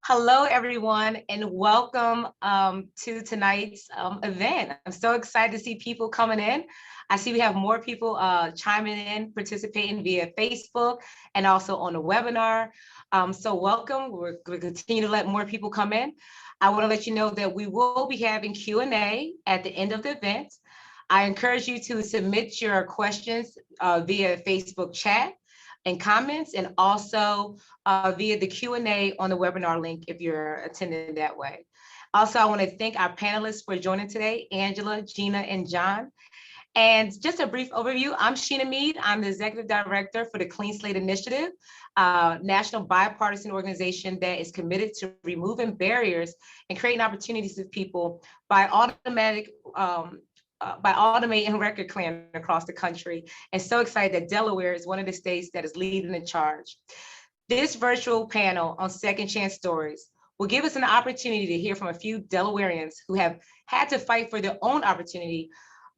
Hello, everyone, and welcome to tonight's event. I'm so excited to see people coming in. I see we have more people chiming in, participating via Facebook and also on the webinar. So welcome. We're going to continue to let more people come in. I want to let you know that we will be having Q&A at the end of the event. I encourage you to submit your questions via Facebook chat and comments, and also via the Q&A on the webinar link if you're attending that way. Also, I want to thank our panelists for joining today, Angela, Gina, and John. And just a brief overview, I'm Sheena Mead. I'm the Executive Director for the Clean Slate Initiative, a national bipartisan organization that is committed to removing barriers and creating opportunities for people by automating record clearing across the country. And so excited that Delaware is one of the states that is leading the charge. This virtual panel on Second Chance Stories will give us an opportunity to hear from a few Delawareans who have had to fight for their own opportunity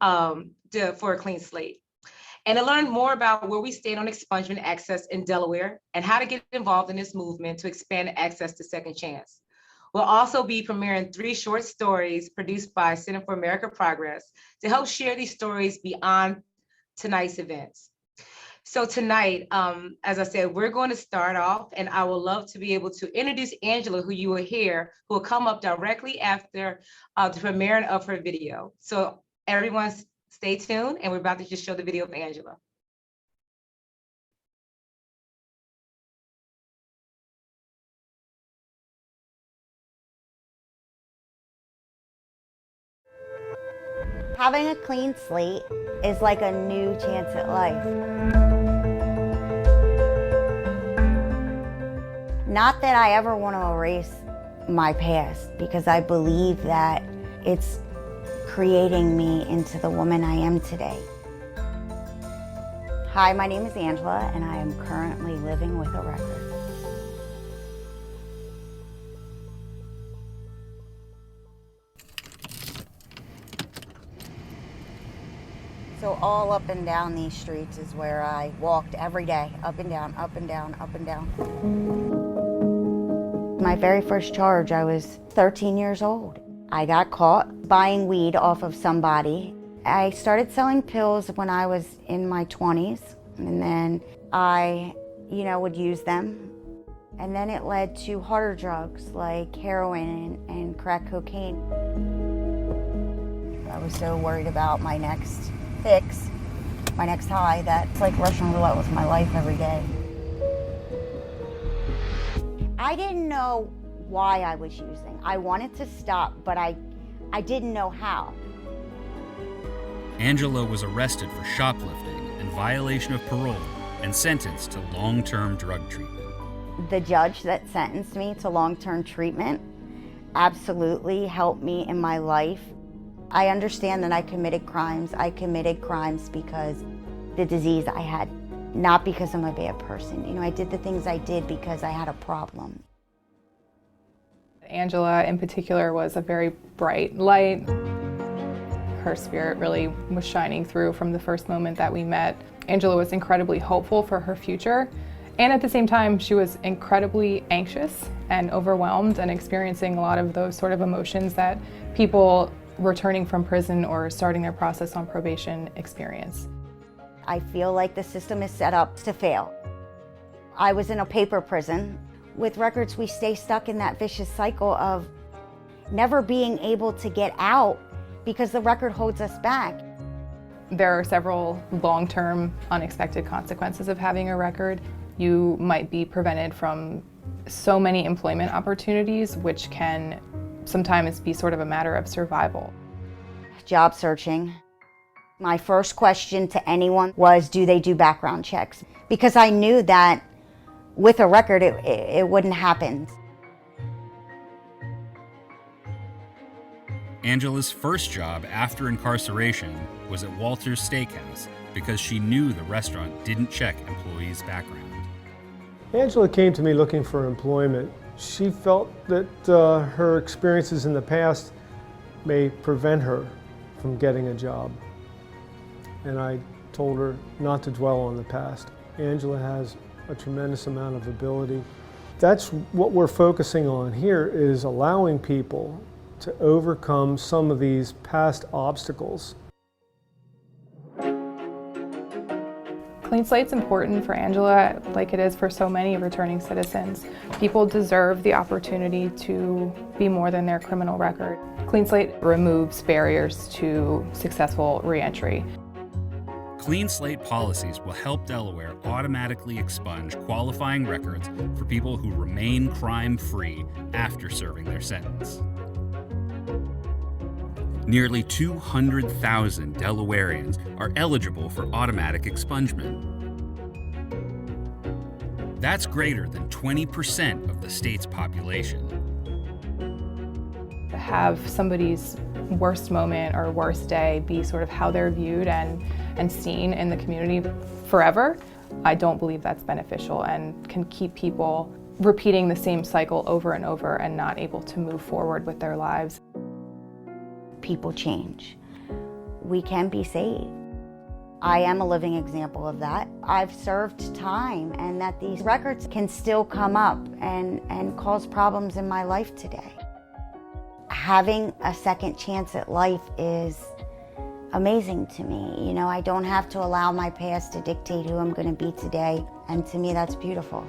for a clean slate, and to learn more about where we stand on expungement access in Delaware and how to get involved in this movement to expand access to Second Chance. We'll also be premiering 3 short stories produced by Center for American Progress to help share these stories beyond tonight's events. So tonight, as I said, we're going to start off, and I would love to be able to introduce Angela, who you will hear, who will come up directly after the premiering of her video. So everyone stay tuned, and we're about to just show the video of Angela. Having a clean slate is like a new chance at life. Not that I ever want to erase my past, because I believe that it's creating me into the woman I am today. Hi, my name is Angela, and I am currently living with a record. So all up and down these streets is where I walked every day, up and down, up and down, up and down. My very first charge, I was 13 years old. I got caught buying weed off of somebody. I started selling pills when I was in my 20s, and then I, would use them. And then it led to harder drugs like heroin and crack cocaine. I was so worried about my next fix, my next high, that's like Russian roulette with my life every day. I didn't know why I was using. I wanted to stop, but I didn't know how. Angela was arrested for shoplifting and violation of parole and sentenced to long-term drug treatment. The judge that sentenced me to long-term treatment absolutely helped me in my life. I understand that I committed crimes. I committed crimes because the disease I had, not because I'm a bad person. I did the things I did because I had a problem. Angela in particular was a very bright light. Her spirit really was shining through from the first moment that we met. Angela was incredibly hopeful for her future, and at the same time she was incredibly anxious and overwhelmed and experiencing a lot of those sort of emotions that people returning from prison or starting their process on probation experience. I feel like the system is set up to fail. I was in a paper prison. With records, we stay stuck in that vicious cycle of never being able to get out because the record holds us back. There are several long-term unexpected consequences of having a record. You might be prevented from so many employment opportunities, which can sometimes be sort of a matter of survival. Job searching. My first question to anyone was, do they do background checks? Because I knew that with a record, it wouldn't happen. Angela's first job after incarceration was at Walter's Steakhouse because she knew the restaurant didn't check employees' background. Angela came to me looking for employment. She felt that her experiences in the past may prevent her from getting a job. And I told her not to dwell on the past. Angela has a tremendous amount of ability That's what we're focusing on here, is allowing people to overcome some of these past obstacles. Clean Slate's important for Angela, like it is for so many returning citizens. People deserve the opportunity to be more than their criminal record. Clean Slate removes barriers to successful reentry. Clean Slate policies will help Delaware automatically expunge qualifying records for people who remain crime-free after serving their sentence. Nearly 200,000 Delawareans are eligible for automatic expungement. That's greater than 20% of the state's population. To have somebody's worst moment or worst day be sort of how they're viewed and seen in the community forever, I don't believe that's beneficial and can keep people repeating the same cycle over and over and not able to move forward with their lives. People change. We can be saved. I am a living example of that. I've served time, and that these records can still come up and cause problems in my life today. Having a second chance at life is amazing to me. You know, I don't have to allow my past to dictate who I'm going to be today, and to me that's beautiful.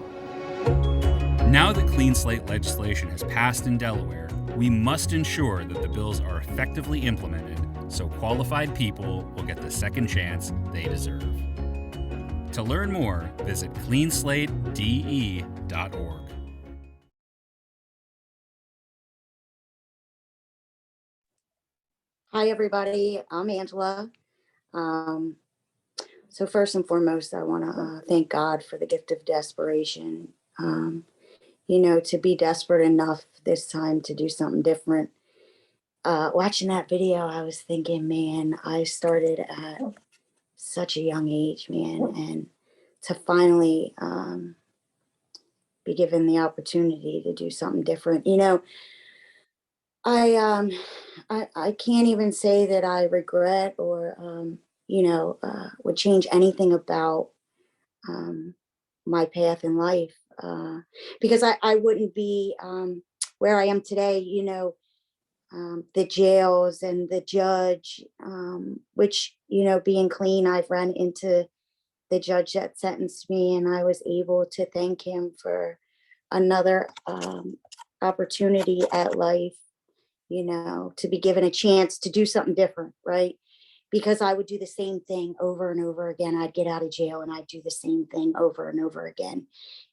Now that Clean Slate legislation has passed in Delaware, we must ensure that the bills are effectively implemented so qualified people will get the second chance they deserve. To learn more, visit cleanslatede.org. Hi everybody, I'm Angela. So first and foremost, I want to thank God for the gift of desperation. You know, to be desperate enough this time to do something different. Watching that video, I was thinking, man, I started at such a young age, man, and to finally be given the opportunity to do something different. You know, I can't even say that I regret or would change anything about my path in life, because I wouldn't be where I am today. You know, the jails and the judge, which, you know, being clean, I've run into the judge that sentenced me, and I was able to thank him for another opportunity at life, you know, to be given a chance to do something different, right? Because I would do the same thing over and over again. I'd get out of jail and I'd do the same thing over and over again,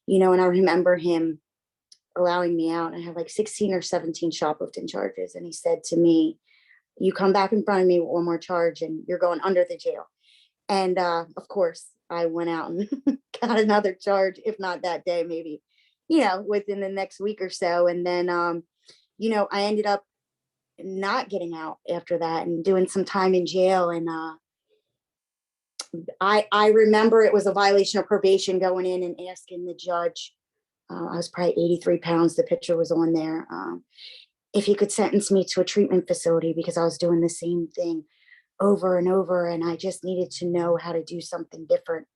you know, and I remember him allowing me out. I had like 16 or 17 shoplifting charges. And he said to me, you come back in front of me with one more charge and you're going under the jail. And of course, I went out and got another charge, if not that day, maybe, you know, within the next week or so. And then, you know, I ended up not getting out after that and doing some time in jail. And I remember it was a violation of probation going in and asking the judge, I was probably 83 pounds, the picture was on there, if he could sentence me to a treatment facility because I was doing the same thing over and over. And I just needed to know how to do something different.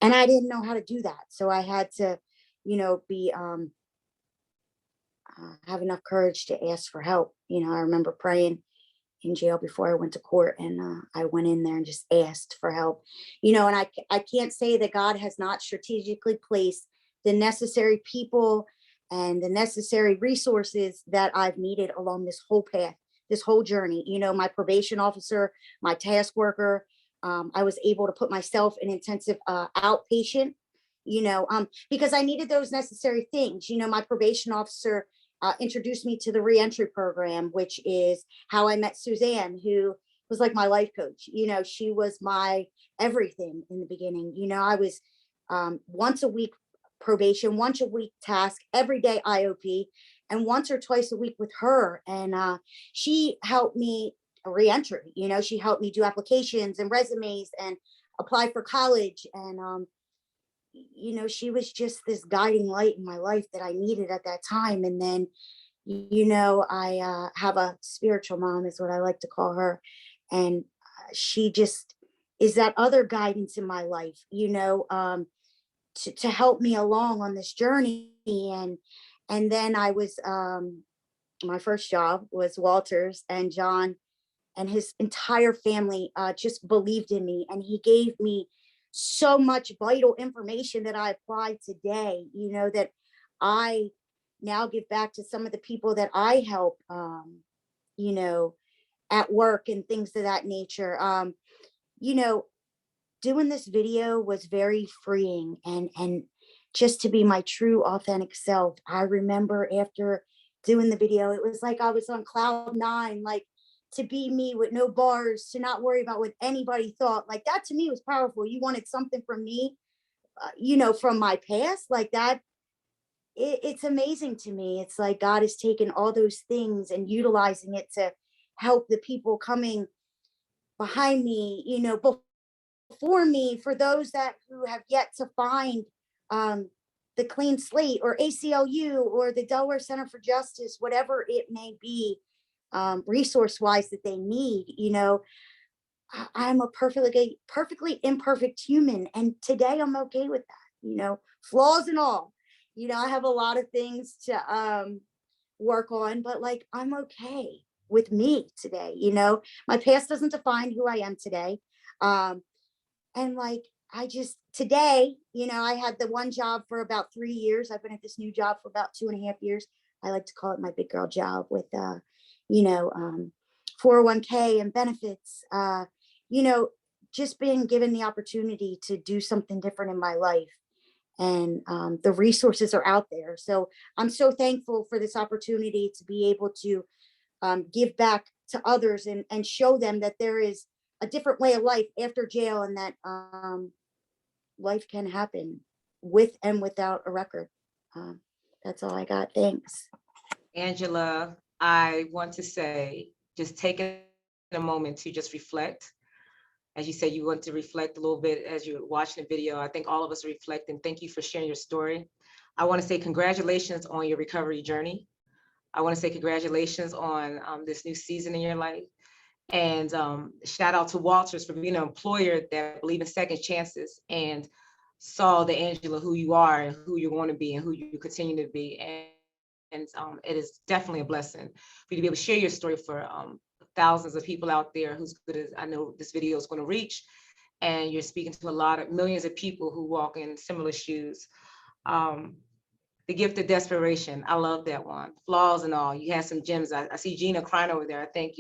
And I didn't know how to do that. So I had to, you know, have enough courage to ask for help. You know, I remember praying in jail before I went to court, and I went in there and just asked for help. You know, and I can't say that God has not strategically placed the necessary people and the necessary resources that I've needed along this whole path, this whole journey. You know, my probation officer, my task worker, I was able to put myself in intensive outpatient, you know, because I needed those necessary things. You know, my probation officer introduced me to the reentry program, which is how I met Suzanne, who was like my life coach. You know, she was my everything in the beginning. You know, I was once a week probation, once a week task, every day IOP, and once or twice a week with her. And she helped me reentry. You know, she helped me do applications and resumes and apply for college. And you know, she was just this guiding light in my life that I needed at that time. And then, you know, I have a spiritual mom, is what I like to call her. And she just is that other guidance in my life, you know, to help me along on this journey. And then I was, my first job was Walters, and John and his entire family just believed in me, and he gave me so much vital information that I applied today, that I now give back to some of the people that I help, at work and things of that nature. Doing this video was very freeing, and just to be my true authentic self. I remember after doing the video, it was like I was on cloud nine, like to be me with no bars, to not worry about what anybody thought. Like that to me was powerful. You wanted something from me, from my past, like that. It's amazing to me. It's like God has taken all those things and utilizing it to help the people coming behind me, before me, for those that who have yet to find the Clean Slate or ACLU or the Delaware Center for Justice, whatever it may be, resource-wise that they need. I'm a perfectly imperfect human, and today I'm okay with that. Flaws and all. I have a lot of things to work on, but like I'm okay with me today. My past doesn't define who I am today. And like, today, I had the one job for about 3 years. I've been at this new job for about 2.5 years. I like to call it my big girl job with, 401k and benefits, just being given the opportunity to do something different in my life. And the resources are out there. So I'm so thankful for this opportunity to be able to give back to others and show them that there is a different way of life after jail, and that life can happen with and without a record. That's all I got. Thanks. Angela, I want to say, just taking a moment to just reflect. As you said, you want to reflect a little bit as you're watching the video. I think all of us are reflecting. Thank you for sharing your story. I want to say congratulations on your recovery journey. I want to say congratulations on this new season in your life. And shout out to Walters for being an employer that believes in second chances and saw the Angela who you are and who you're going to be and who you continue to be. And it is definitely a blessing for you to be able to share your story for thousands of people out there whose good as I know this video is going to reach. And you're speaking to a lot of millions of people who walk in similar shoes. The gift of desperation. I love that one. Flaws and all. You had some gems. I see Gina crying over there. I think,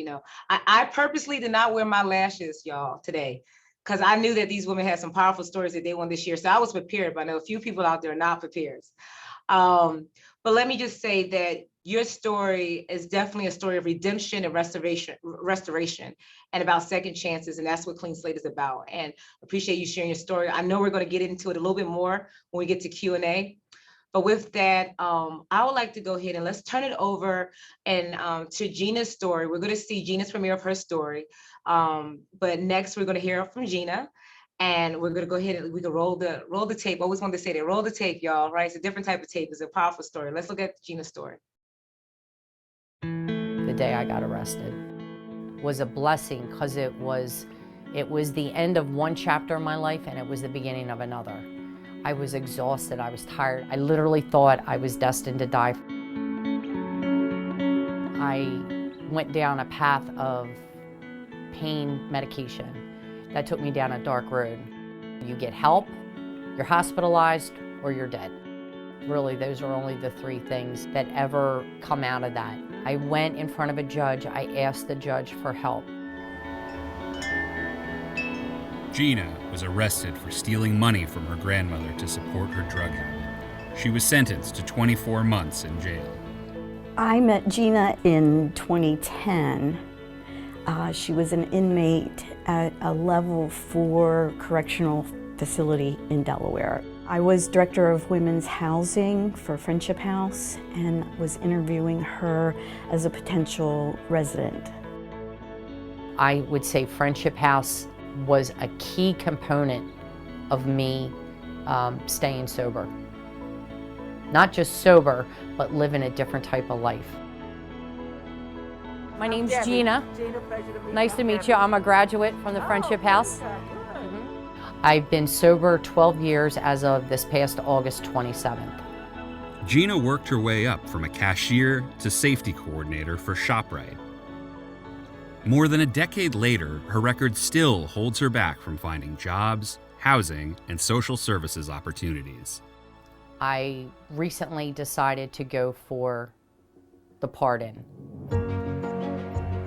I purposely did not wear my lashes, y'all, today, because I knew that these women had some powerful stories that they wanted to share. So I was prepared, but I know a few people out there are not prepared. But let me just say that your story is definitely a story of redemption and restoration and about second chances. And that's what Clean Slate is about. And appreciate you sharing your story. I know we're going to get into it a little bit more when we get to Q&A. But with that, I would like to go ahead and let's turn it over and to Gina's story. We're going to see Gina's premiere of her story. But next, we're going to hear from Gina. And we're going to go ahead and we can roll the tape. I always wanted to say that, roll the tape, y'all, right? It's a different type of tape. It's a powerful story. Let's look at Gina's story. The day I got arrested was a blessing because it was the end of one chapter of my life and it was the beginning of another. I was exhausted, I was tired. I literally thought I was destined to die. I went down a path of pain medication that took me down a dark road. You get help, you're hospitalized, or you're dead. Really, those are only the three things that ever come out of that. I went in front of a judge, I asked the judge for help. Gina was arrested for stealing money from her grandmother to support her drug habit. She was sentenced to 24 months in jail. I met Gina in 2010. She was an inmate at a level 4 correctional facility in Delaware. I was director of women's housing for Friendship House and was interviewing her as a potential resident. I would say Friendship House was a key component of me staying sober. Not just sober, but living a different type of life. My name's Gina. Nice to meet you. I'm a graduate from the Friendship House. I've been sober 12 years as of this past August 27th. Gina worked her way up from a cashier to safety coordinator for ShopRite. More than a decade later, her record still holds her back from finding jobs, housing, and social services opportunities. I recently decided to go for the pardon.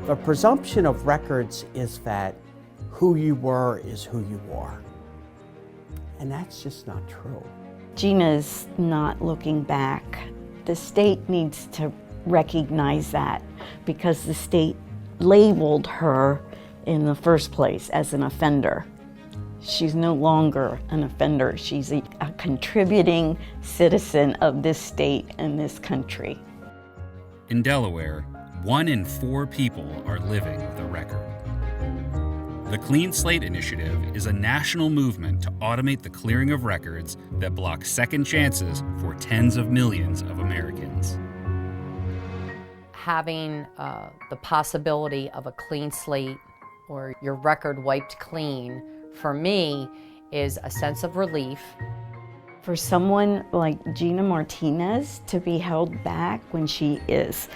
The presumption of records is that who you were is who you are. And that's just not true. Gina's not looking back. The state needs to recognize that because the state labeled her in the first place as an offender. She's no longer an offender. She's a contributing citizen of this state and this country. In Delaware, 1 in 4 people are living with a record. The Clean Slate Initiative is a national movement to automate the clearing of records that block second chances for tens of millions of Americans. Having the possibility of a clean slate or your record wiped clean, for me, is a sense of relief. For someone like Gina Martinez to be held back when she is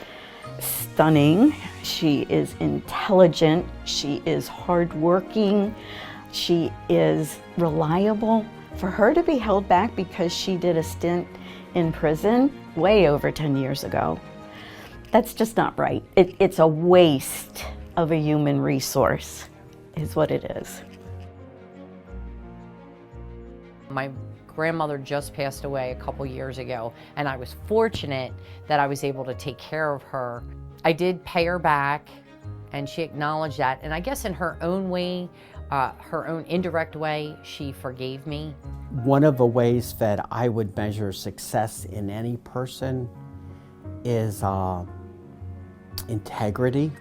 stunning, she is intelligent, she is hardworking, she is reliable. For her to be held back because she did a stint in prison way over 10 years ago, that's just not right. It's a waste of a human resource, is what it is. My grandmother just passed away a couple years ago, and I was fortunate that I was able to take care of her. I did pay her back, and she acknowledged that. And I guess in her own way, her own indirect way, she forgave me. One of the ways that I would measure success in any person is integrity.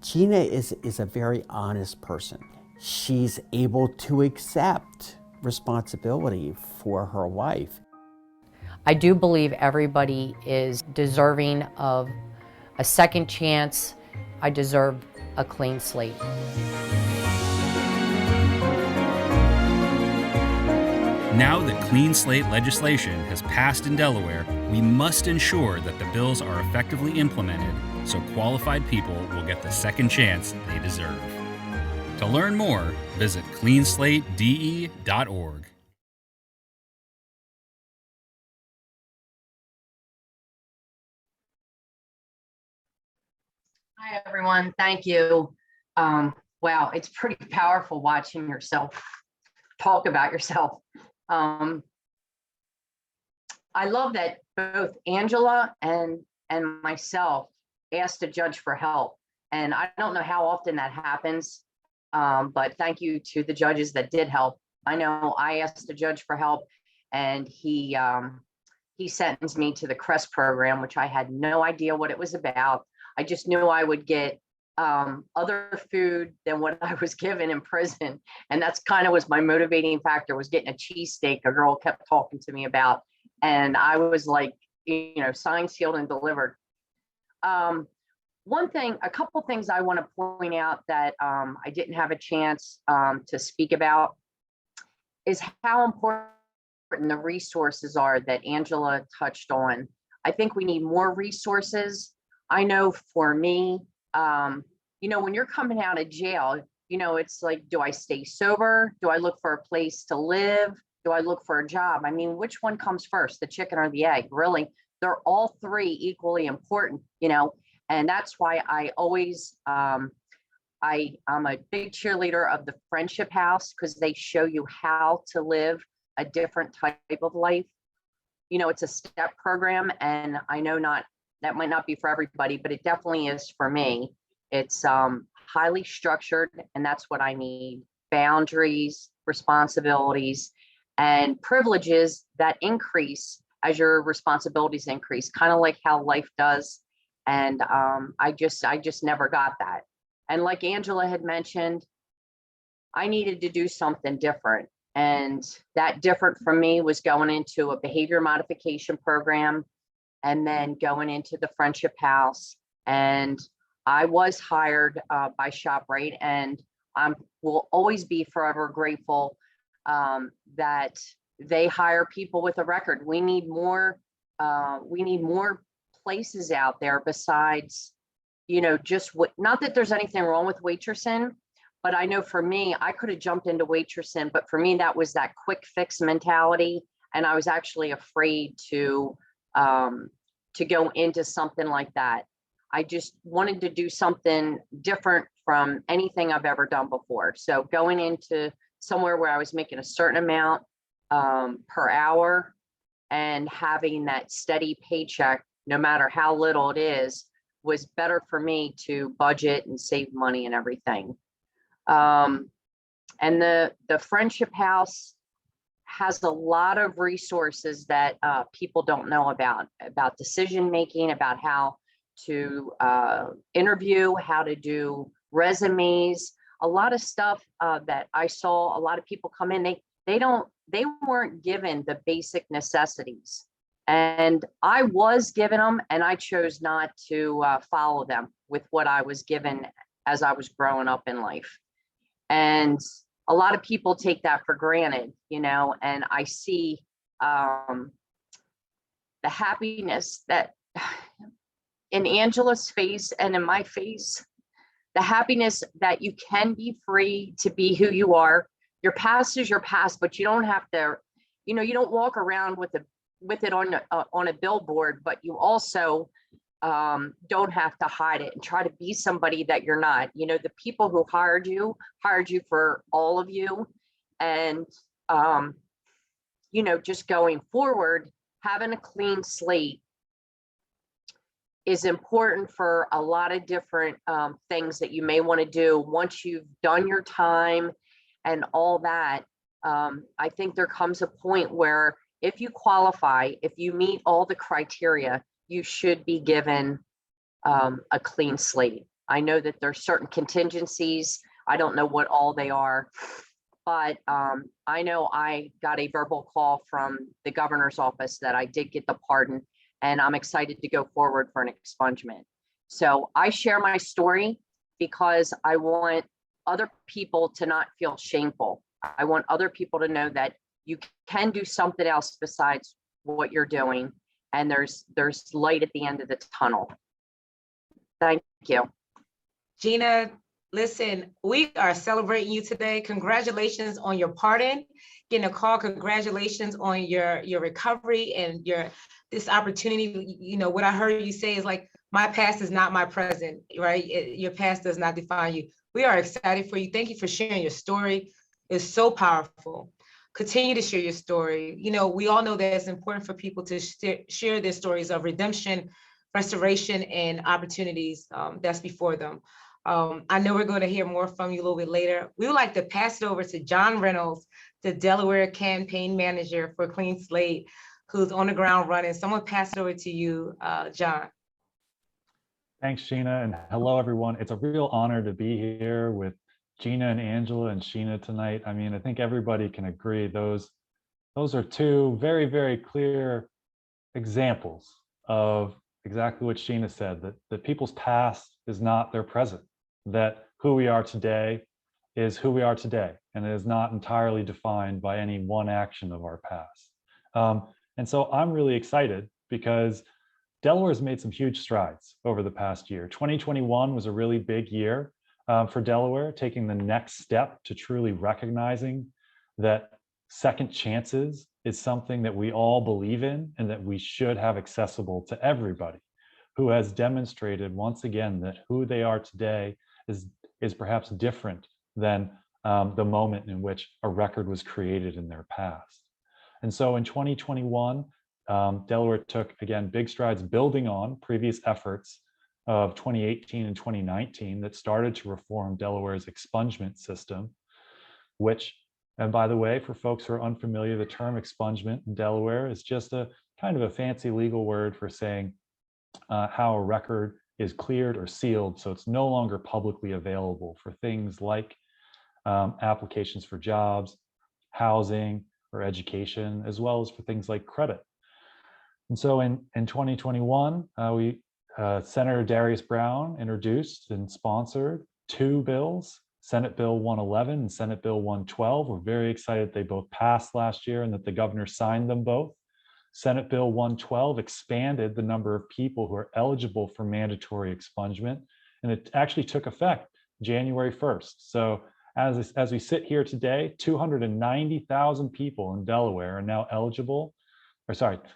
Gina is a very honest person. She's able to accept responsibility for her life. I do believe everybody is deserving of a second chance. I deserve a clean slate. Now that clean slate legislation has passed in Delaware, we must ensure that the bills are effectively implemented so qualified people will get the second chance they deserve. To learn more, visit cleanslatede.org. Hi, everyone. Thank you. Wow, it's pretty powerful watching yourself talk about yourself. I love that both Angela and myself asked the judge for help. And I don't know how often that happens, but thank you to the judges that did help. I know I asked the judge for help, and he sentenced me to the CREST program, which I had no idea what it was about. I just knew I would get other food than what I was given in prison. And that's kind of was my motivating factor, was getting a cheesesteak a girl kept talking to me about. And I was like, signed, sealed, and delivered. A couple things I want to point out that I didn't have a chance to speak about is how important the resources are that Angela touched on. I think we need more resources. I know for me, when you're coming out of jail, it's like, do I stay sober? Do I look for a place to live? Do I look for a job? I mean, which one comes first, the chicken or the egg? Really, they're all three equally important, and that's why I always, I'm a big cheerleader of the Friendship House, because they show you how to live a different type of life. It's a step program, and I know that might not be for everybody, but it definitely is for me. It's highly structured, and that's what I need. Boundaries, responsibilities, and privileges that increase as your responsibilities increase, kind of like how life does. And I just never got that. And like Angela had mentioned, I needed to do something different. And that different for me was going into a behavior modification program, and then going into the Friendship House. And I was hired by ShopRite, and I will always be forever grateful that they hire people with a record. We need more we need more places out there besides, just not that there's anything wrong with waitressing, but I know for me, I could have jumped into waitressing, but for me, that was that quick fix mentality. And I was actually afraid to go into something like that. I just wanted to do something different from anything I've ever done before. So going into somewhere where I was making a certain amount per hour and having that steady paycheck, no matter how little it is, was better for me to budget and save money and everything. And the Friendship House has a lot of resources that people don't know about decision making, about how to interview, how to do resumes, a lot of stuff that I saw a lot of people come in, they weren't given the basic necessities. And I was given them, and I chose not to follow them with what I was given as I was growing up in life. And a lot of people take that for granted, and I see the happiness that in Angela's face and in my face, the happiness that you can be free to be who you are. Your past is your past, but you don't have to, you don't walk around with it on a billboard, but you also don't have to hide it and try to be somebody that you're not. The people who hired you for all of you. And, just going forward, having a clean slate is important for a lot of different things that you may want to do once you've done your time and all that. I think there comes a point where if you qualify, if you meet all the criteria, you should be given a clean slate. I know that there's certain contingencies. I don't know what all they are, but I know I got a verbal call from the governor's office that I did get the pardon, and I'm excited to go forward for an expungement. So I share my story because I want other people to not feel shameful. I want other people to know that you can do something else besides what you're doing, and there's light at the end of the tunnel. Thank you. Gina, listen, we are celebrating you today. Congratulations on your pardon, getting a call. Congratulations on your recovery and this opportunity. What I heard you say is like, my past is not my present, right? Your past does not define you. We are excited for you. Thank you for sharing your story. It's so powerful. Continue to share your story. We all know that it's important for people to share their stories of redemption, restoration, and opportunities that's before them. I know we're going to hear more from you a little bit later. We would like to pass it over to John Reynolds, the Delaware campaign manager for Clean Slate, who's on the ground running. Someone pass it over to you, John. Thanks, Gina, and hello, everyone. It's a real honor to be here with Gina and Angela and Sheena tonight. I mean, I think everybody can agree those are two very, very clear examples of exactly what Sheena said, that people's past is not their present, that who we are today is who we are today, and it is not entirely defined by any one action of our past. And so I'm really excited because Delaware's made some huge strides over the past year. 2021 was a really big year for Delaware, taking the next step to truly recognizing that second chances is something that we all believe in and that we should have accessible to everybody who has demonstrated once again that who they are today is perhaps different than the moment in which a record was created in their past. And so in 2021, Delaware took, again, big strides building on previous efforts of 2018 and 2019 that started to reform Delaware's expungement system, which, and by the way, for folks who are unfamiliar, the term expungement in Delaware is just a kind of a fancy legal word for saying how a record is cleared or sealed, so it's no longer publicly available for things like applications for jobs, housing, or education, as well as for things like credit. And so in 2021, Senator Darius Brown introduced and sponsored two bills, Senate Bill 111 and Senate Bill 112. We're very excited they both passed last year and that the governor signed them both. Senate Bill 112 expanded the number of people who are eligible for mandatory expungement, and it actually took effect January 1st. So as we sit here today, 290,000 people in Delaware are now eligible,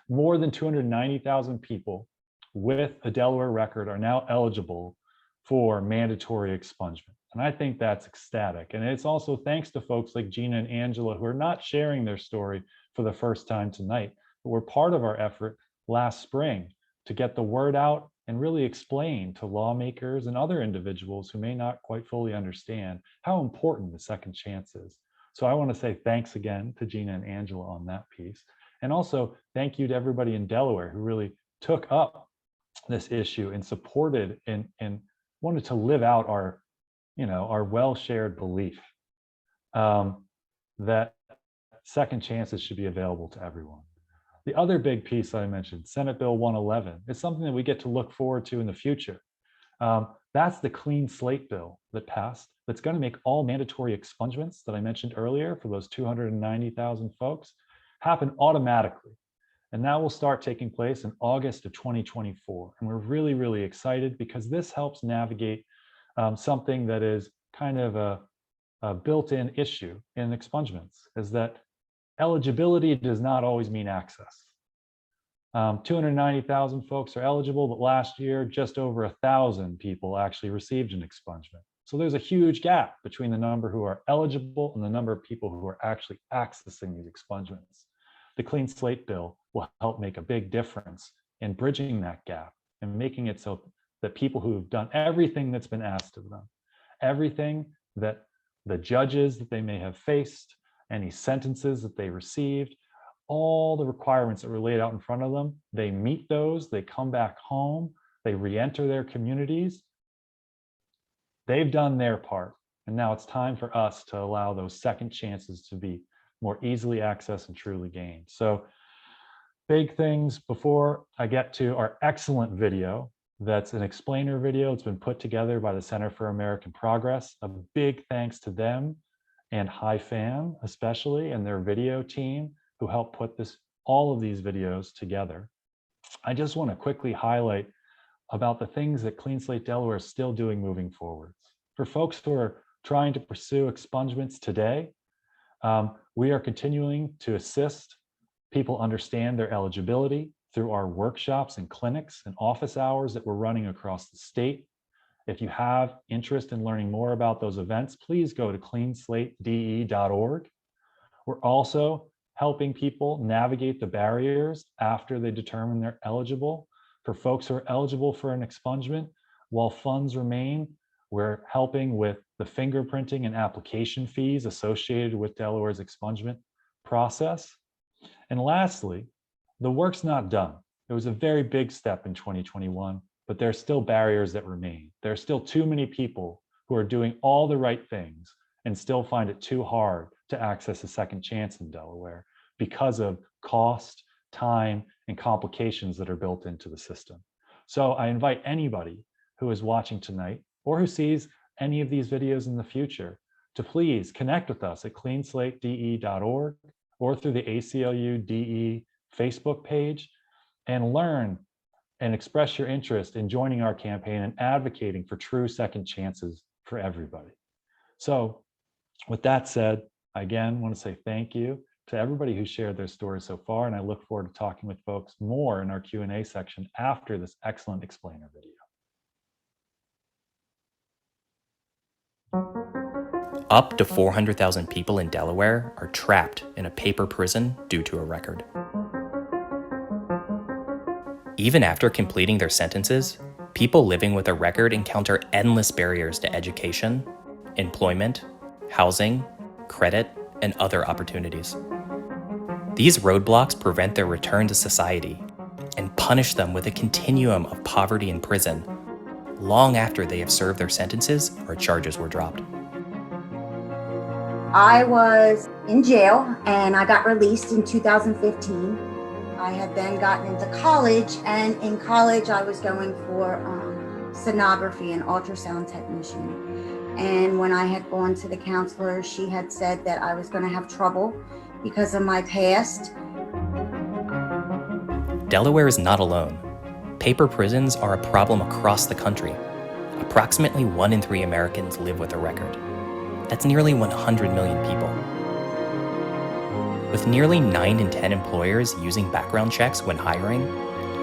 more than 290,000 people with a Delaware record are now eligible for mandatory expungement. And I think that's ecstatic. And it's also thanks to folks like Gina and Angela who are not sharing their story for the first time tonight, but were part of our effort last spring to get the word out and really explain to lawmakers and other individuals who may not quite fully understand how important the second chance is. So I want to say thanks again to Gina and Angela on that piece. And also thank you to everybody in Delaware who really took up this issue and supported and wanted to live out our well-shared belief that second chances should be available to everyone. The other big piece that I mentioned, Senate Bill 111, is something that we get to look forward to in the future. That's the Clean Slate bill that passed that's going to make all mandatory expungements that I mentioned earlier for those 290,000 folks happen automatically. And that will start taking place in August of 2024. And we're really, really excited because this helps navigate something that is kind of a built-in issue in expungements, is that eligibility does not always mean access. 290,000 folks are eligible, but last year, just over 1,000 people actually received an expungement. So there's a huge gap between the number who are eligible and the number of people who are actually accessing these expungements. The Clean Slate bill will help make a big difference in bridging that gap and making it so that people who have done everything that's been asked of them, everything that the judges that they may have faced, any sentences that they received, all the requirements that were laid out in front of them, they meet those, they come back home, they re-enter their communities. They've done their part. And now it's time for us to allow those second chances to be more easily accessed and truly gained. So big things before I get to our excellent video. That's an explainer video. It's been put together by the Center for American Progress. A big thanks to them and HiFam especially and their video team who helped put all of these videos together. I just want to quickly highlight about the things that Clean Slate Delaware is still doing moving forwards. For folks who are trying to pursue expungements today, we are continuing to assist people understand their eligibility through our workshops and clinics and office hours that we're running across the state. If you have interest in learning more about those events, please go to cleanslatede.org. We're also helping people navigate the barriers after they determine they're eligible. For folks who are eligible for an expungement, while funds remain, we're helping with the fingerprinting and application fees associated with Delaware's expungement process. And lastly, the work's not done. It was a very big step in 2021, but there are still barriers that remain. There are still too many people who are doing all the right things and still find it too hard to access a second chance in Delaware because of cost, time, and complications that are built into the system. So I invite anybody who is watching tonight or who sees any of these videos in the future to please connect with us at cleanslatede.org or through the ACLU DE Facebook page and learn and express your interest in joining our campaign and advocating for true second chances for everybody. So with that said, I again want to say thank you to everybody who shared their stories so far, and I look forward to talking with folks more in our Q&A section after this excellent explainer video. Up to 400,000 people in Delaware are trapped in a paper prison due to a record. Even after completing their sentences, people living with a record encounter endless barriers to education, employment, housing, credit, and other opportunities. These roadblocks prevent their return to society and punish them with a continuum of poverty in prison long after they have served their sentences or charges were dropped. I was in jail and I got released in 2015. I had then gotten into college, and in college I was going for sonography and ultrasound technician. And when I had gone to the counselor, she had said that I was going to have trouble because of my past. Delaware is not alone. Paper prisons are a problem across the country. Approximately 1 in 3 Americans live with a record. That's nearly 100 million people. With nearly 9 in 10 employers using background checks when hiring,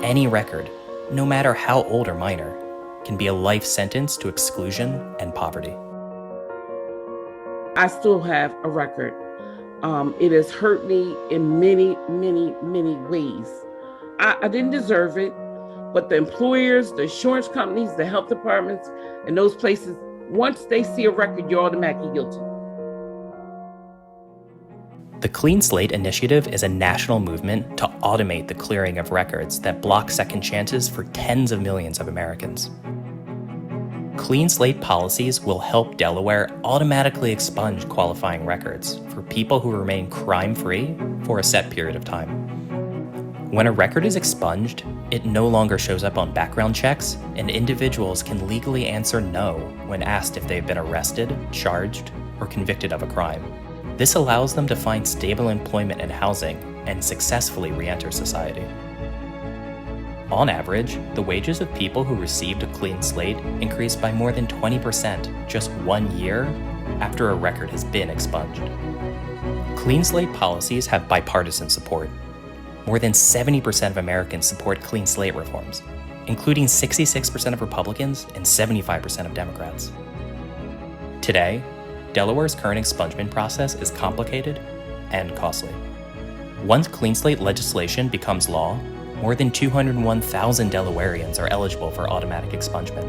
any record, no matter how old or minor, can be a life sentence to exclusion and poverty. I still have a record. It has hurt me in many, many, many ways. I didn't deserve it, but the employers, the insurance companies, the health departments, and those places, once they see a record, you're automatically guilty. The Clean Slate Initiative is a national movement to automate the clearing of records that block second chances for tens of millions of Americans. Clean Slate policies will help Delaware automatically expunge qualifying records for people who remain crime-free for a set period of time. When a record is expunged, it no longer shows up on background checks, and individuals can legally answer no when asked if they've been arrested, charged, or convicted of a crime. This allows them to find stable employment and housing and successfully re-enter society. On average, the wages of people who received a clean slate increased by more than 20% just 1 year after a record has been expunged. Clean slate policies have bipartisan support. More than 70% of Americans support clean slate reforms, including 66% of Republicans and 75% of Democrats. Today, Delaware's current expungement process is complicated and costly. Once clean slate legislation becomes law, more than 201,000 Delawareans are eligible for automatic expungement.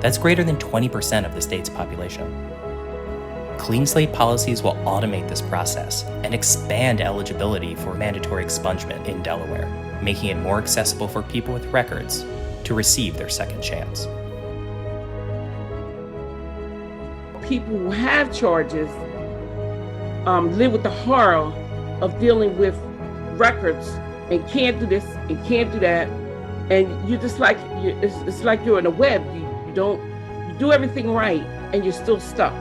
That's greater than 20% of the state's population. Clean slate policies will automate this process and expand eligibility for mandatory expungement in Delaware, making it more accessible for people with records to receive their second chance. People who have charges live with the horror of dealing with records and can't do this and can't do that, and you're just like it's like you're in a web. You do everything right and you're still stuck.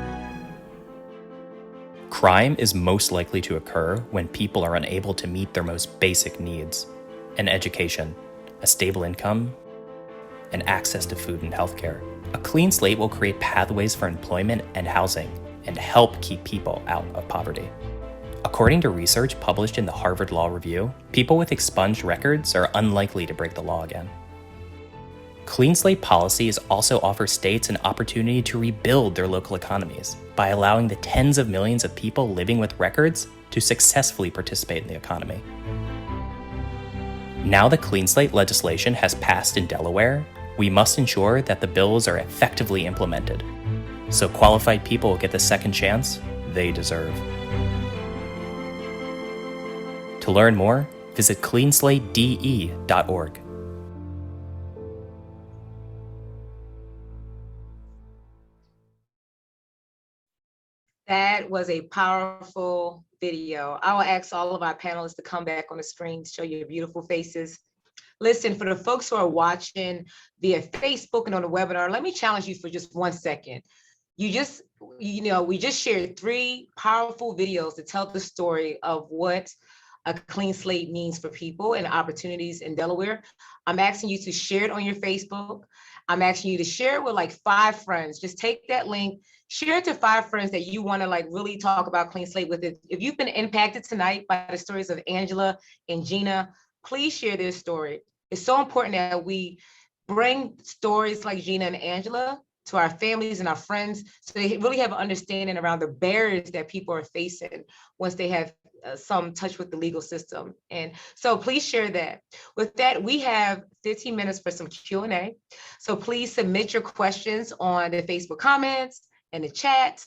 Crime is most likely to occur when people are unable to meet their most basic needs: an education, a stable income, and access to food and healthcare. A clean slate will create pathways for employment and housing and help keep people out of poverty. According to research published in the Harvard Law Review, people with expunged records are unlikely to break the law again. Clean slate policies also offer states an opportunity to rebuild their local economies by allowing the tens of millions of people living with records to successfully participate in the economy. Now that clean slate legislation has passed in Delaware, we must ensure that the bills are effectively implemented, so qualified people get the second chance they deserve. To learn more, visit cleanslatede.org. That was a powerful video. I will ask all of our panelists to come back on the screen to show your beautiful faces. Listen, for the folks who are watching via Facebook and on the webinar, let me challenge you for just 1 second. We just shared 3 powerful videos to tell the story of what a clean slate means for people and opportunities in Delaware. I'm asking you to share it on your Facebook. I'm asking you to share it with like 5 friends. Just take that link, share it to 5 friends that you want to like really talk about clean slate with. It. If you've been impacted tonight by the stories of Angela and Gina, please share their story. It's so important that we bring stories like Gina and Angela to our families and our friends so they really have an understanding around the barriers that people are facing once they have some touch with the legal system. And so please share that. With that, we have 15 minutes for some Q&A. So please submit your questions on the Facebook comments and the chat,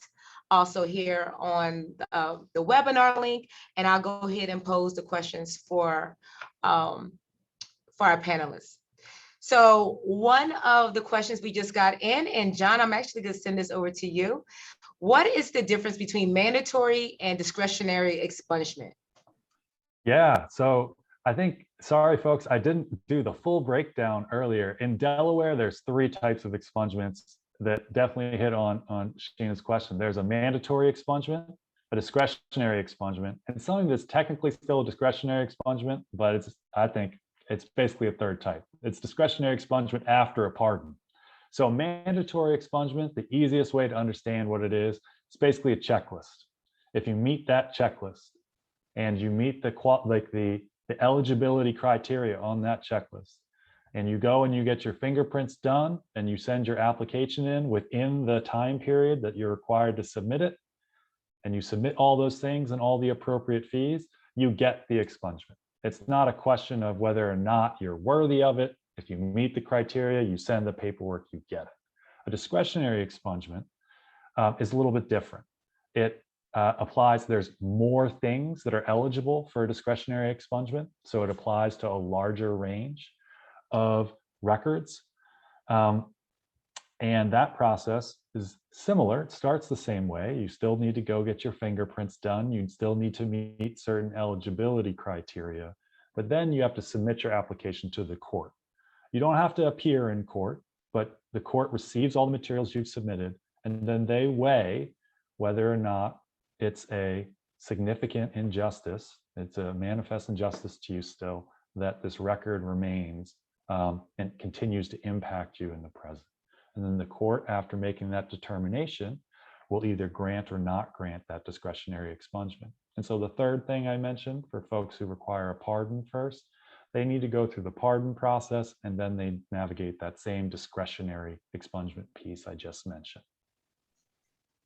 also here on the webinar link, and I'll go ahead and pose the questions for our panelists. So one of the questions we just got in, and John, I'm actually going to send this over to you. What is the difference between mandatory and discretionary expungement? Yeah, so I think, sorry folks, I didn't do the full breakdown earlier. In Delaware, there's 3 types of expungements that definitely hit on Sheena's question. There's a mandatory expungement, a discretionary expungement, and something that's technically still a discretionary expungement, but I think It's basically a third type. It's discretionary expungement after a pardon. So mandatory expungement, the easiest way to understand what it is, it's basically a checklist. If you meet that checklist and you meet the eligibility criteria on that checklist, and you go and you get your fingerprints done and you send your application in within the time period that you're required to submit it, and you submit all those things and all the appropriate fees, you get the expungement. It's not a question of whether or not you're worthy of it. If you meet the criteria, you send the paperwork, you get it. A discretionary expungement is a little bit different. It applies, there's more things that are eligible for a discretionary expungement. So it applies to a larger range of records. And that process is similar. It starts the same way. You still need to go get your fingerprints done. You still need to meet certain eligibility criteria, but then you have to submit your application to the court. You don't have to appear in court, but the court receives all the materials you've submitted, and then they weigh whether or not it's a significant injustice, it's a manifest injustice to you still, that this record remains and continues to impact you in the present. And then the court, after making that determination, will either grant or not grant that discretionary expungement. And so the third thing I mentioned for folks who require a pardon first, they need to go through the pardon process and then they navigate that same discretionary expungement piece I just mentioned.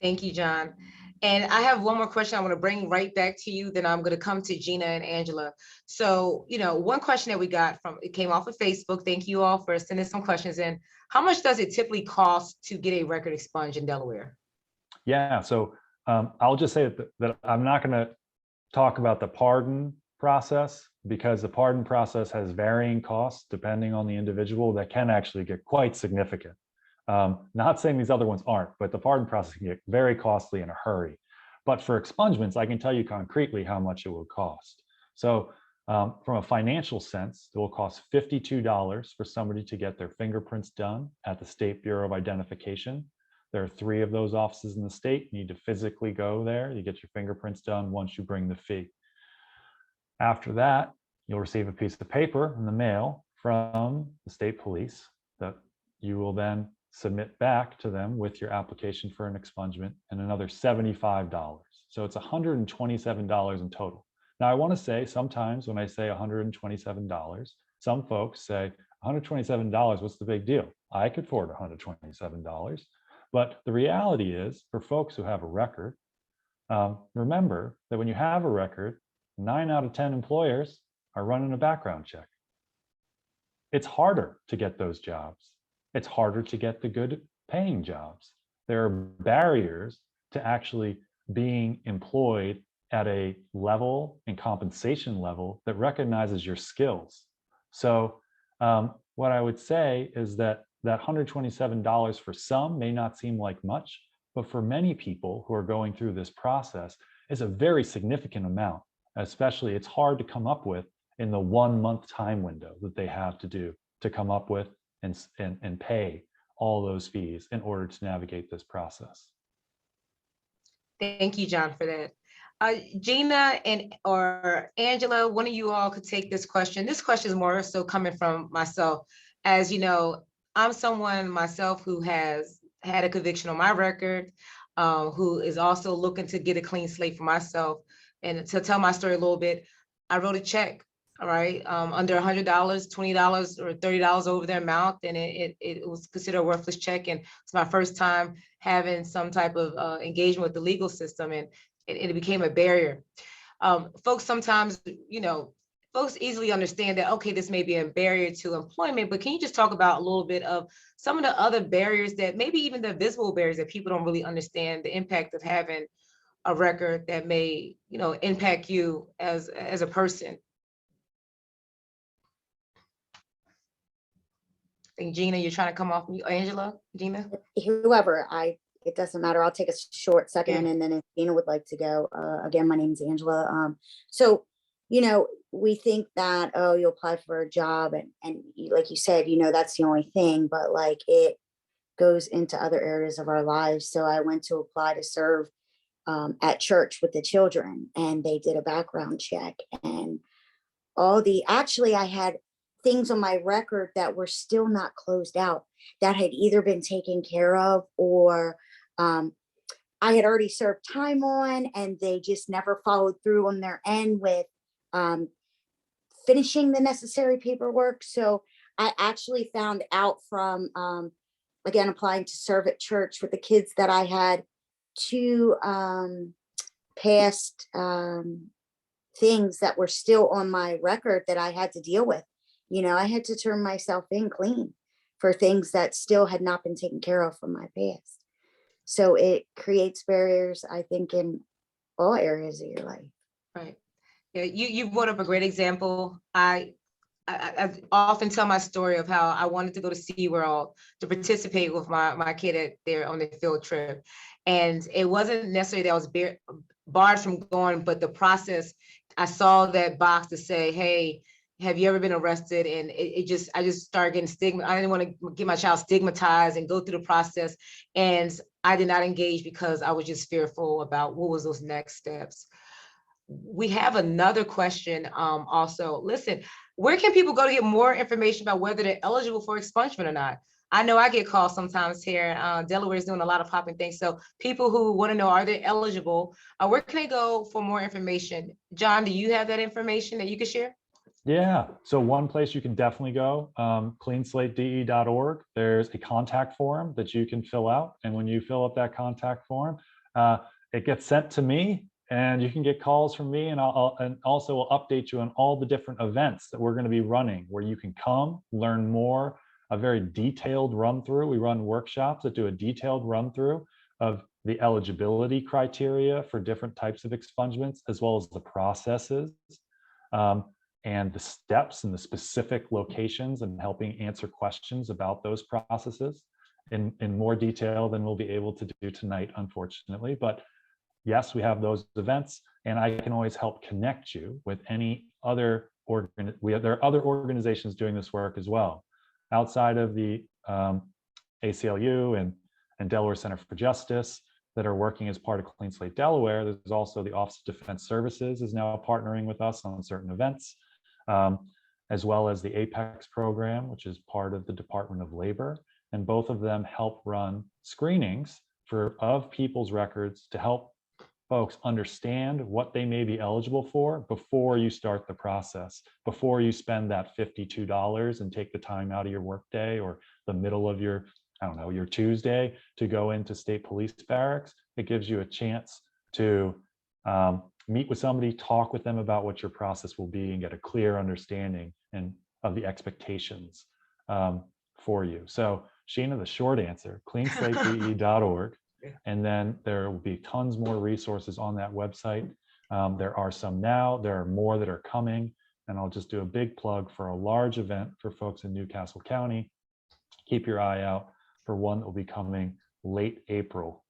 Thank you, John. And I have one more question I want to bring right back to you. Then I'm going to come to Gina and Angela. So, one question that we got it came off of Facebook. Thank you all for sending some questions in. How much does it typically cost to get a record expunged in Delaware? Yeah, so I'll just say that I'm not going to talk about the pardon process because the pardon process has varying costs depending on the individual that can actually get quite significant. Not saying these other ones aren't, but the pardon process can get very costly in a hurry. But for expungements, I can tell you concretely how much it will cost. So from a financial sense, it will cost $52 for somebody to get their fingerprints done at the State Bureau of Identification. There are 3 of those offices in the state. You need to physically go there. You get your fingerprints done once you bring the fee. After that, you'll receive a piece of paper in the mail from the state police that you will then submit back to them with your application for an expungement, and another $75. So it's $127 in total. Now I want to say sometimes when I say $127, some folks say $127, what's the big deal? I could afford $127. But the reality is for folks who have a record, remember that when you have a record, 9 out of 10 employers are running a background check. It's harder to get those jobs. It's harder to get the good paying jobs. There are barriers to actually being employed at a level and compensation level that recognizes your skills. So what I would say is that $127 for some may not seem like much, but for many people who are going through this process is a very significant amount. Especially it's hard to come up with in the 1 month time window that they have to come up with and pay all those fees in order to navigate this process. Thank you, John, for that. Gina or Angela, one of you all could take this question. This question is more so coming from myself. As you know, I'm someone myself who has had a conviction on my record, who is also looking to get a clean slate for myself. And to tell my story a little bit, I wrote a check, all right, under $100, $20 or $30 over their amount, and it was considered a worthless check. And it's my first time having some type of engagement with the legal system, and it became a barrier. Folks sometimes, folks easily understand that, okay, this may be a barrier to employment, but can you just talk about a little bit of some of the other barriers that maybe even the visible barriers that people don't really understand the impact of having a record that may, impact you as a person? I think Gina, you're trying to come off mute. Angela, Gina? Whoever, it doesn't matter. I'll take a short second, and then if Gina would like to go, again, my name's Angela. So, we think that, oh, you apply for a job and like you said, that's the only thing, but like it goes into other areas of our lives. So I went to apply to serve at church with the children, and they did a background check, and actually I had things on my record that were still not closed out, that had either been taken care of, or I had already served time on, and they just never followed through on their end with finishing the necessary paperwork. So I actually found out from, again, applying to serve at church with the kids, that I had two past things that were still on my record that I had to deal with. You know, I had to turn myself in clean for things that still had not been taken care of from my past. So it creates barriers, I think, in all areas of your life. Right. Yeah, you brought up a great example. I often tell my story of how I wanted to go to SeaWorld to participate with my kid on the field trip. And it wasn't necessarily that I was barred from going, but the process, I saw that box to say, hey, have you ever been arrested? And I just started getting stigma. I didn't want to get my child stigmatized and go through the process. And I did not engage because I was just fearful about what was those next steps. We have another question also. Listen, where can people go to get more information about whether they're eligible for expungement or not? I know I get calls sometimes here. Delaware is doing a lot of popping things. So people who want to know, are they eligible? Where can they go for more information? John, do you have that information that you can share? Yeah, so one place you can definitely go, cleanslatede.org. There's a contact form that you can fill out. And when you fill up that contact form, it gets sent to me, and you can get calls from me, and I'll update you on all the different events that we're going to be running, where you can come, learn more, a very detailed run through. We run workshops that do a detailed run through of the eligibility criteria for different types of expungements, as well as the processes. And the steps and the specific locations, and helping answer questions about those processes in more detail than we'll be able to do tonight, unfortunately. But yes, we have those events, and I can always help connect you with any other there are other organizations doing this work as well. Outside of the ACLU and Delaware Center for Justice that are working as part of Clean Slate Delaware, there's also the Office of Defense Services is now partnering with us on certain events. As well as the APEX program, which is part of the Department of Labor. And both of them help run screenings of people's records to help folks understand what they may be eligible for before you start the process, before you spend that $52 and take the time out of your workday or the middle of your, your Tuesday to go into state police barracks. It gives you a chance to meet with somebody, talk with them about what your process will be, and get a clear understanding of the expectations for you. So Sheena, the short answer, cleanslatede.org. And then there will be tons more resources on that website. There are some now, there are more that are coming. And I'll just do a big plug for a large event for folks in Newcastle County. Keep your eye out for one that will be coming late April.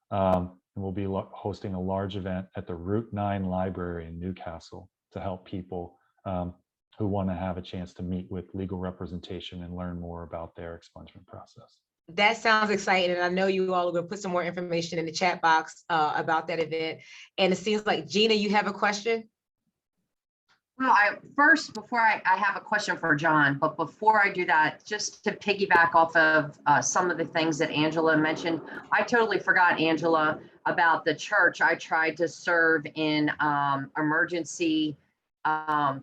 And we'll be hosting a large event at the Route 9 Library in Newcastle to help people who want to have a chance to meet with legal representation and learn more about their expungement process. That sounds exciting. And I know you all are going to put some more information in the chat box about that event. And it seems like, Gina, you have a question? Well, before I have a question for John, but before I do that, just to piggyback off of some of the things that Angela mentioned, I totally forgot, Angela, about the church. I tried to serve in emergency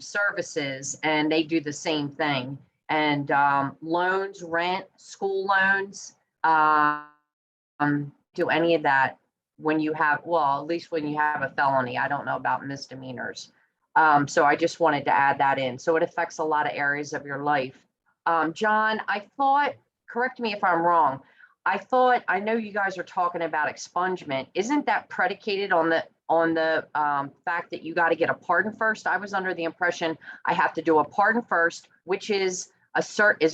services, and they do the same thing. And loans, rent, school loans, do any of that when you have, well, at least when you have a felony. I don't know about misdemeanors. So I just wanted to add that in. So it affects a lot of areas of your life. John, I thought, correct me if I'm wrong, I know you guys are talking about expungement. Isn't that predicated on the fact that you got to get a pardon first? I was under the impression I have to do a pardon first, which is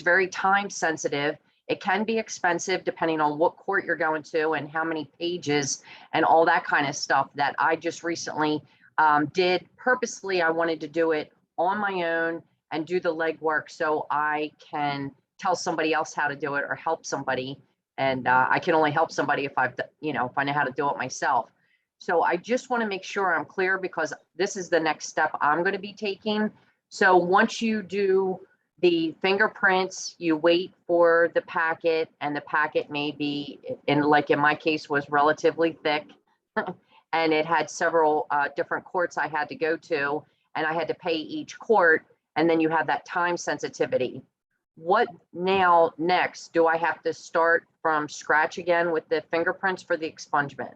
very time sensitive. It can be expensive depending on what court you're going to and how many pages and all that kind of stuff that I just recently did purposely. I wanted to do it on my own and do the legwork so I can tell somebody else how to do it or help somebody. And I can only help somebody if if I know how to do it myself. So I just want to make sure I'm clear, because this is the next step I'm going to be taking. So once you do The fingerprints, you wait for the packet, and the packet may be, like in my case, was relatively thick. And it had several different courts I had to go to, and I had to pay each court. And then you have that time sensitivity. What now next? Do I have to start from scratch again with the fingerprints for the expungement?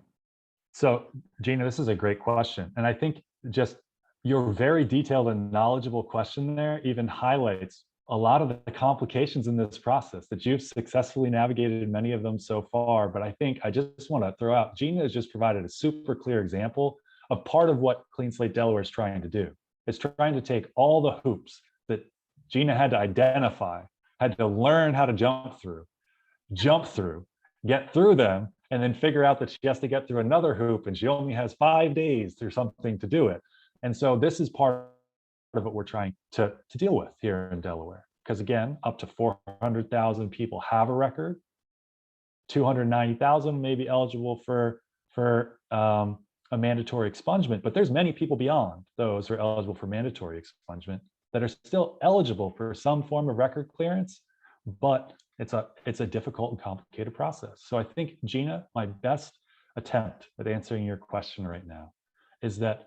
So Gina, this is a great question. And I think just your very detailed and knowledgeable question there even highlights a lot of the complications in this process that you've successfully navigated many of them so far. But I think I just want to throw out, Gina has just provided a super clear example of part of what Clean Slate Delaware is trying to do. It's trying to take all the hoops that Gina had to identify, had to learn how to jump through, get through them, and then figure out that she has to get through another hoop and she only has 5 days or something to do it. And so this is part of what we're trying to deal with here in Delaware. Because again, up to 400,000 people have a record, 290,000 may be eligible for a mandatory expungement, but there's many people beyond those who are eligible for mandatory expungement that are still eligible for some form of record clearance, but it's a difficult and complicated process. So I think, Gina, my best attempt at answering your question right now is that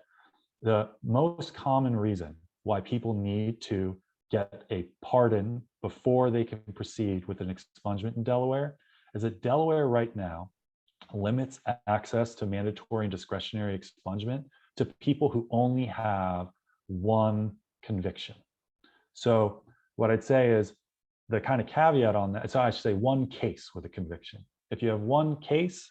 the most common reason why people need to get a pardon before they can proceed with an expungement in Delaware is that Delaware right now limits access to mandatory and discretionary expungement to people who only have one conviction. So what I'd say is the kind of caveat on that, so I should say one case with a conviction. If you have one case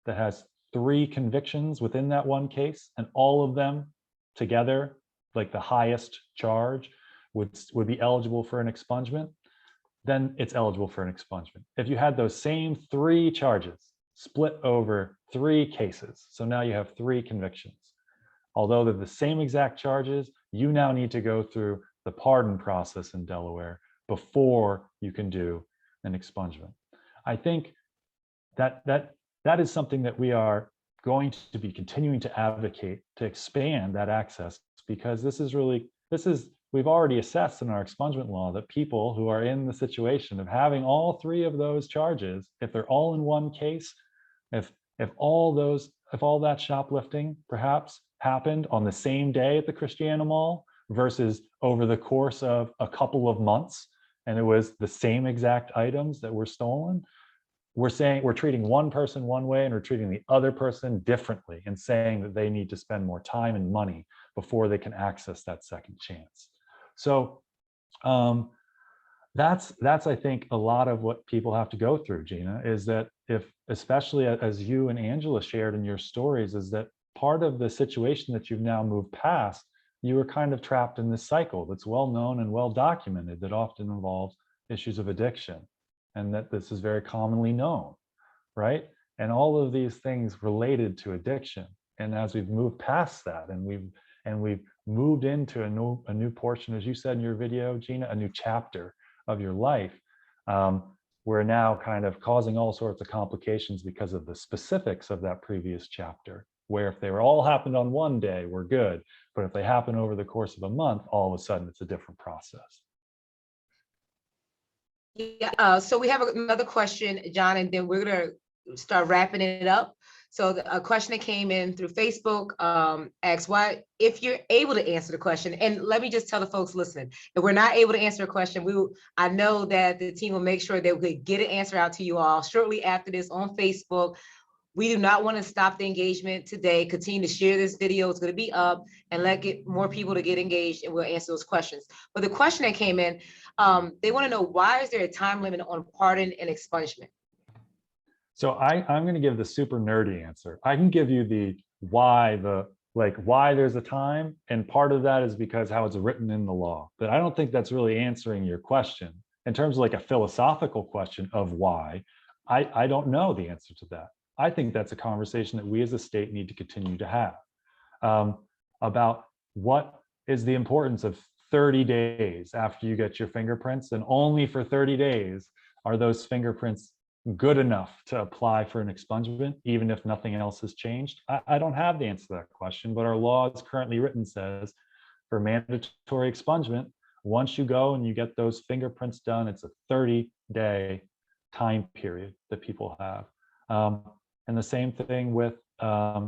that has 3 convictions within that one case, and all of them together, like the highest charge, would be eligible for an expungement, then it's eligible for an expungement. If you had those same 3 charges split over 3 cases, so now you have 3 convictions, although they're the same exact charges, you now need to go through the pardon process in Delaware before you can do an expungement. I think that is something that we are going to be continuing to advocate to expand that access, because we've already assessed in our expungement law that people who are in the situation of having all 3 of those charges, if they're all in one case, if all that shoplifting perhaps happened on the same day at the Christiana Mall versus over the course of a couple of months, and it was the same exact items that were stolen, we're treating one person one way and we're treating the other person differently, and saying that they need to spend more time and money before they can access that second chance. So that's I think a lot of what people have to go through, Gina, is that especially as you and Angela shared in your stories, is that part of the situation that you've now moved past, you were kind of trapped in this cycle that's well known and well documented that often involves issues of addiction, and that this is very commonly known, right? And all of these things related to addiction. And as we've moved past that, and we've moved into a new portion, as you said in your video, Gina, a new chapter of your life, we're now kind of causing all sorts of complications because of the specifics of that previous chapter, where if they were all happened on one day, we're good. But if they happen over the course of a month, all of a sudden it's a different process. Yeah, so we have another question, John, and then we're gonna start wrapping it up. So a question that came in through Facebook asks, why, if you're able to answer the question, and let me just tell the folks listening, if we're not able to answer a question, I know that the team will make sure that we get an answer out to you all shortly after this on Facebook. We do not want to stop the engagement today. Continue to share this video. It's going to be up, and get more people to get engaged, and we'll answer those questions. But the question that came in, they want to know, why is there a time limit on pardon and expungement? So I'm going to give the super nerdy answer. I can give you the why there's a time, and part of that is because how it's written in the law. But I don't think that's really answering your question in terms of like a philosophical question of why. I don't know the answer to that. I think that's a conversation that we as a state need to continue to have about what is the importance of 30 days after you get your fingerprints, and only for 30 days are those fingerprints good enough to apply for an expungement, even if nothing else has changed. I don't have the answer to that question, but our law as currently written says for mandatory expungement, Once you go and you get those fingerprints done, it's a 30-day time period that people have. And the same thing with, sorry,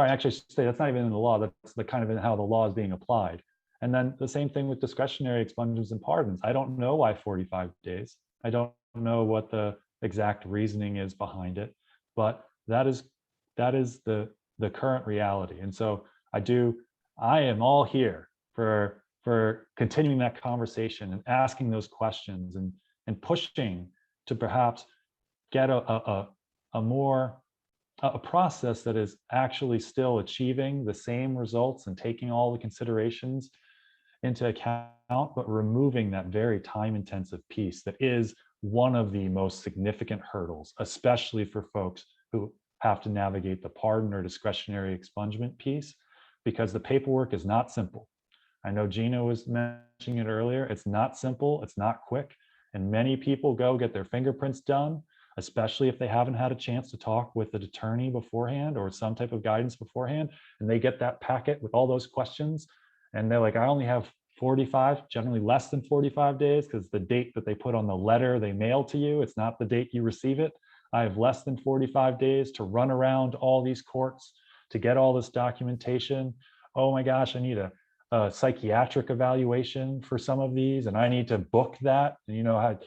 actually say that's not even in the law, that's the kind of in how the law is being applied. And then the same thing with discretionary expungements and pardons. I don't know why 45 days. I don't know what the exact reasoning is behind it, but that is the current reality. And so I am all here for continuing that conversation and asking those questions and pushing to perhaps get a process that is actually still achieving the same results and taking all the considerations into account, but removing that very time-intensive piece that is one of the most significant hurdles, especially for folks who have to navigate the pardon or discretionary expungement piece, because the paperwork is not simple. I know Gina was mentioning it earlier. It's not simple, it's not quick, and many people go get their fingerprints done, especially if they haven't had a chance to talk with an attorney beforehand or some type of guidance beforehand, and they get that packet with all those questions, and they're like, I only have 45, generally less than 45 days, because the date that they put on the letter they mail to you, it's not the date you receive it. I have less than 45 days to run around all these courts to get all this documentation. Oh my gosh, I need a psychiatric evaluation for some of these, and I need to book that. And you know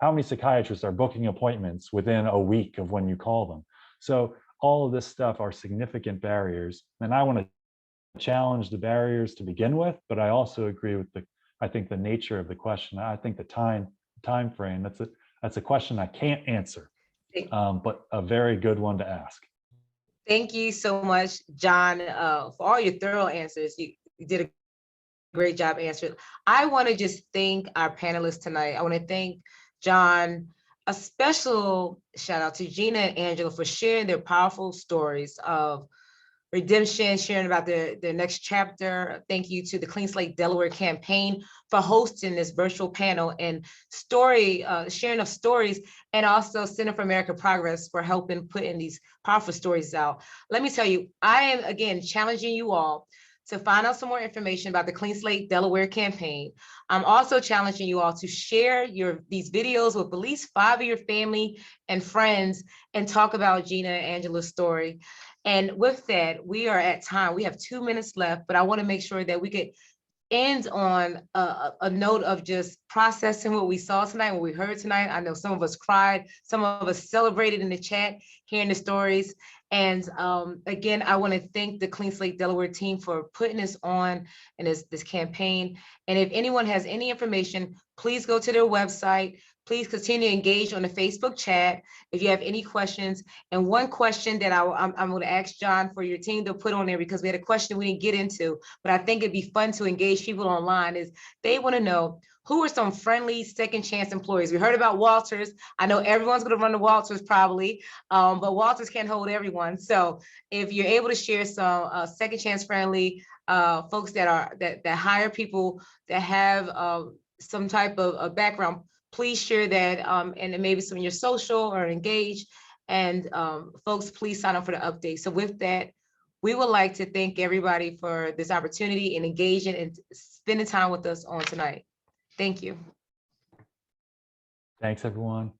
how many psychiatrists are booking appointments within a week of when you call them? So all of this stuff are significant barriers, and I want to challenge the barriers to begin with, but I also agree with I think the nature of the question. I think the time frame, that's a question I can't answer, but a very good one to ask. Thank you so much, John, for all your thorough answers. You did a great job answering. I want to just thank our panelists tonight. I want to thank John. A special shout out to Gina and Angela for sharing their powerful stories of redemption, sharing about their next chapter. Thank you to the Clean Slate Delaware campaign for hosting this virtual panel and sharing of stories, and also Center for American Progress for helping put in these powerful stories out. Let me tell you, I am again challenging you all to find out some more information about the Clean Slate Delaware campaign. I'm also challenging you all to share these videos with at least 5 of your family and friends and talk about Gina and Angela's story. And with that, we are at time. We have 2 minutes left, but I want to make sure that we could end on a note of just processing what we saw tonight, what we heard tonight. I know some of us cried, some of us celebrated in the chat, hearing the stories. And again, I want to thank the Clean Slate Delaware team for putting this on and this campaign. And if anyone has any information, please go to their website. Please continue to engage on the Facebook chat if you have any questions. And one question that I'm going to ask John for your team to put on there, because we had a question we didn't get into, but I think it'd be fun to engage people online, is they want to know, who are some friendly second chance employers? We heard about Walters. I know everyone's going to run to Walters probably, but Walters can't hold everyone. So if you're able to share some second chance friendly folks that hire people that have some type of background, please share that, and maybe some of your social or engage. And folks, please sign up for the update. So with that, we would like to thank everybody for this opportunity and engaging and spending time with us on tonight. Thank you. Thanks, everyone.